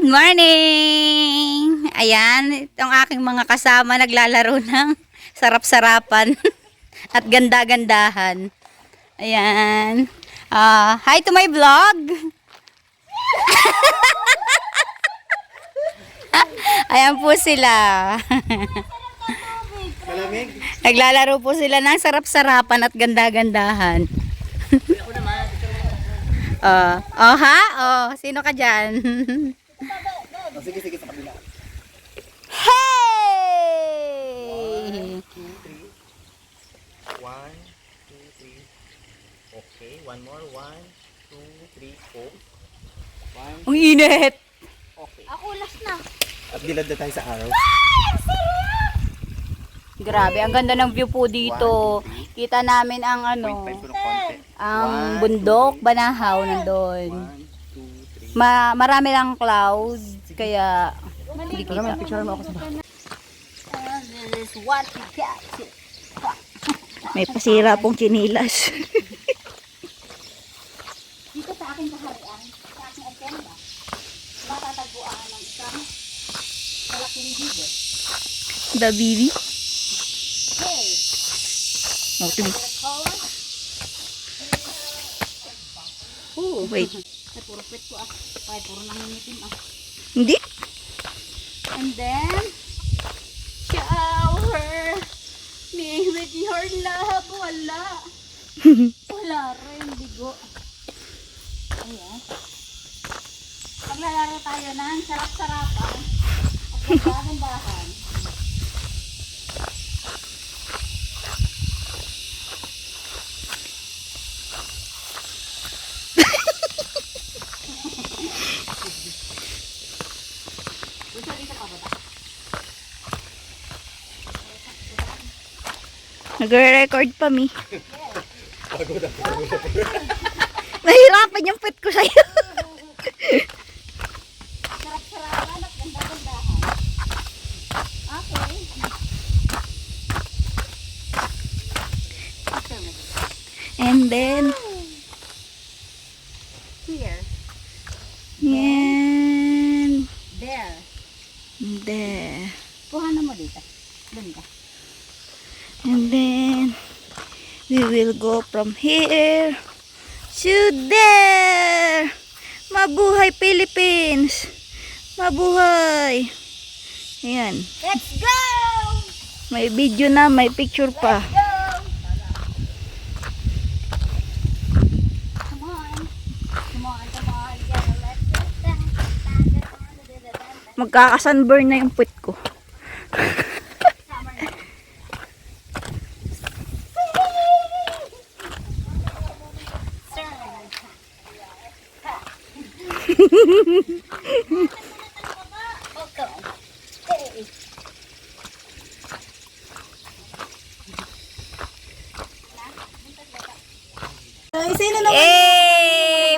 morning! Ayan, itong aking mga kasama naglalaro ng sarap-sarapan at ganda-gandahan. Ayan. Hi to my vlog! Ayan po sila. Naglalaro po sila ng sarap-sarapan at ganda-gandahan. Sino ka dyan? Sige, sa kabila. Hey! 1, 2, 3. 1, 2, 3. Okay, one more. 1, 2, 3, 4. 1. Ang init! Okay. Ako last na. At dilad na tayo sa araw. Grabe, ang ganda ng view po dito. Kita namin ang 0.5 ko ng konti. ang bundok, Banahaw nandun. 1, 2, 3. Marami lang clouds, kaya hindi kita. Picture mo ako sa bahay. This is what you got. May pasira pong chinilas. Dito sa aking kaharian, sa aking agenda, matatagpuan ng isang malaking video. The baby. Hey! Okay. Color? Wait. Ay, puro pwet ko ah. Ay, puro nangingitim ah. Hindi? And then, shower me with your love. Wala. Wala rin, bigo. Ayan. Maglalaro tayo ng sarap-sarapan at magkagandahan. Nagre-record pa mi. Nahirapan yung pet ko sa'yo. Sarap-sarapan at ganda-gandahan. Okay. And then, Here. yan. There. There. Kuhanan mo dito. Doon ka. And then, we will go from here to there. Mabuhay Philippines! Mabuhay! Ayan. Let's go! May video na, may picture pa. Go! Come on. Come on, come on. Yeah, let's go. Magkakasunburn na yung puwit ko. Summer na.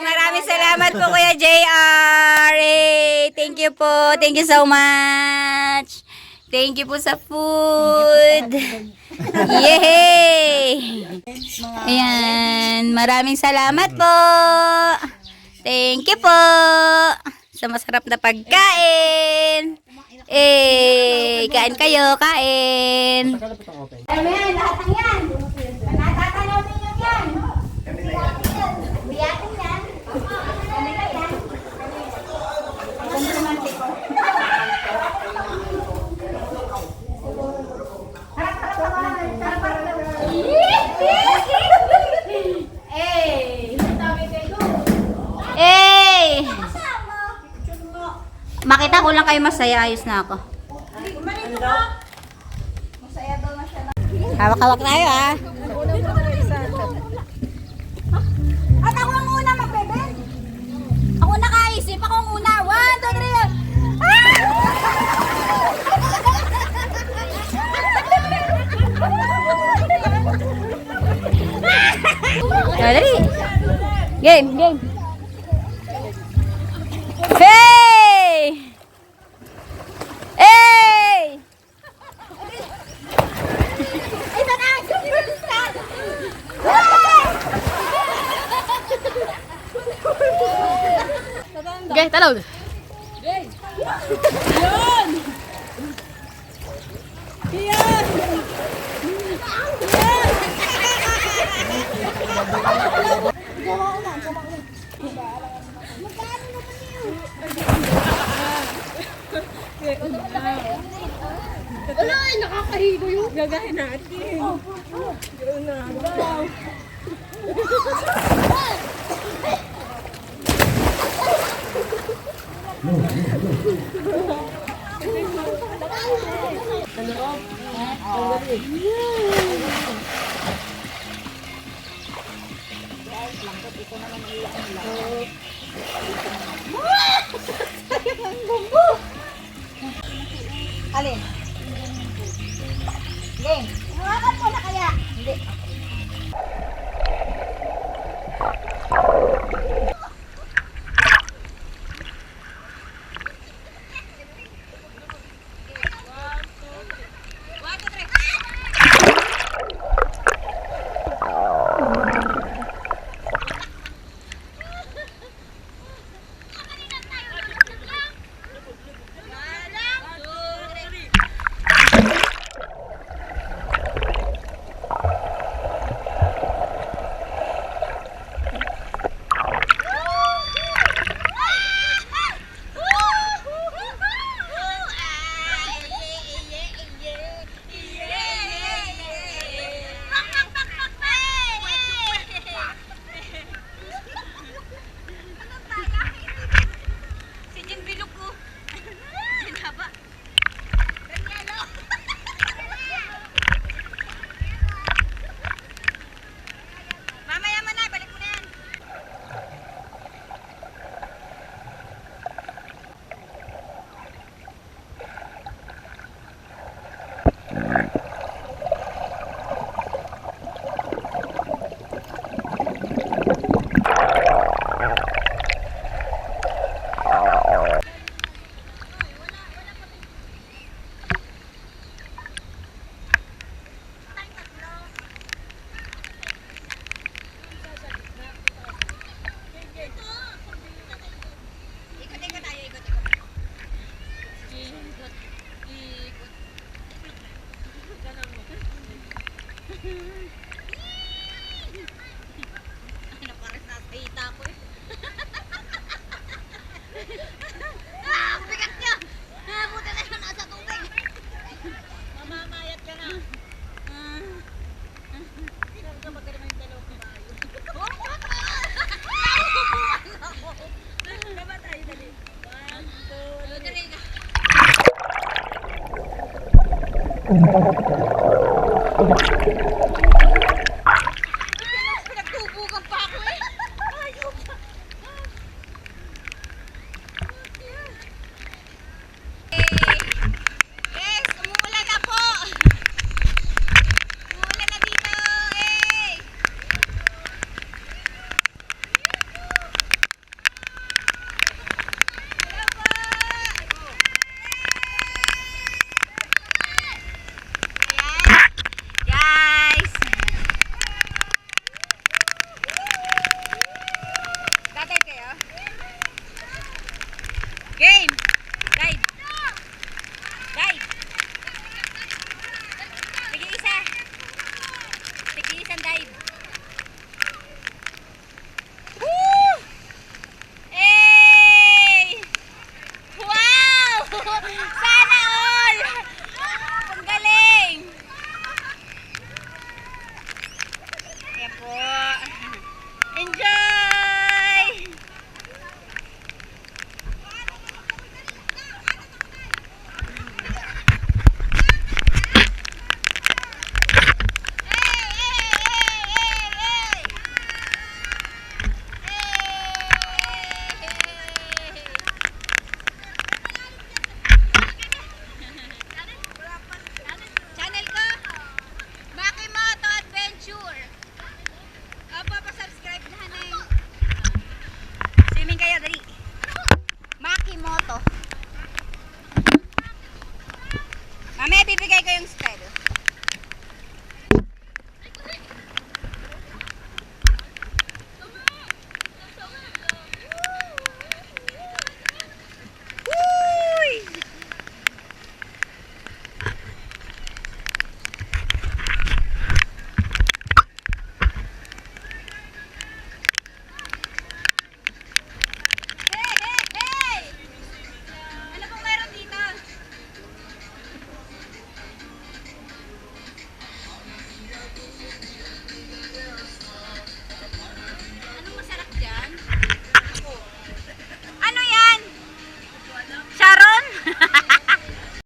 Maraming salamat po Kuya JR. Thank you po. Thank you so much. Thank you po sa food. Yay! Ayan. Maraming salamat po. Thank you po sa masarap na pagkain. Kain kayo, kain. Ano yan? Lahat ng yan. Natatanaw ninyo yan. Biyatin yan. Kanila yan. Ang romantiko. Makita ko lang kayo masaya, ayos na ako. Hawak-hawak tayo ah. At ako ang una magbebel. Ako nakaisip. Ako ang una. 1, 2, 3. Dali. Game. Hey! Hey! Ito na! Okay, talog. Game! Wala, nakakahigo yung gagahin natin. Yun na. Alin? Game. Hawakan mo na kaya. Hindi. Nagtubugan pa ako eh. Ayun. Yes, umuulan na po. Umuulan na dito. Eh. Hello po. Ayan. Guys. Tatay kayo? Game. Dive. Dive. Tig-isa. Tig-isang dive. Woo! Hey! Wow! Sana all! Ang galing! Yan po. Enjoy! Channel ko, Makimoto Adventure. Opo, pa-subscribe na hanay. Swimming kayo, dali. Makimoto. Mamaya bibigay ko yung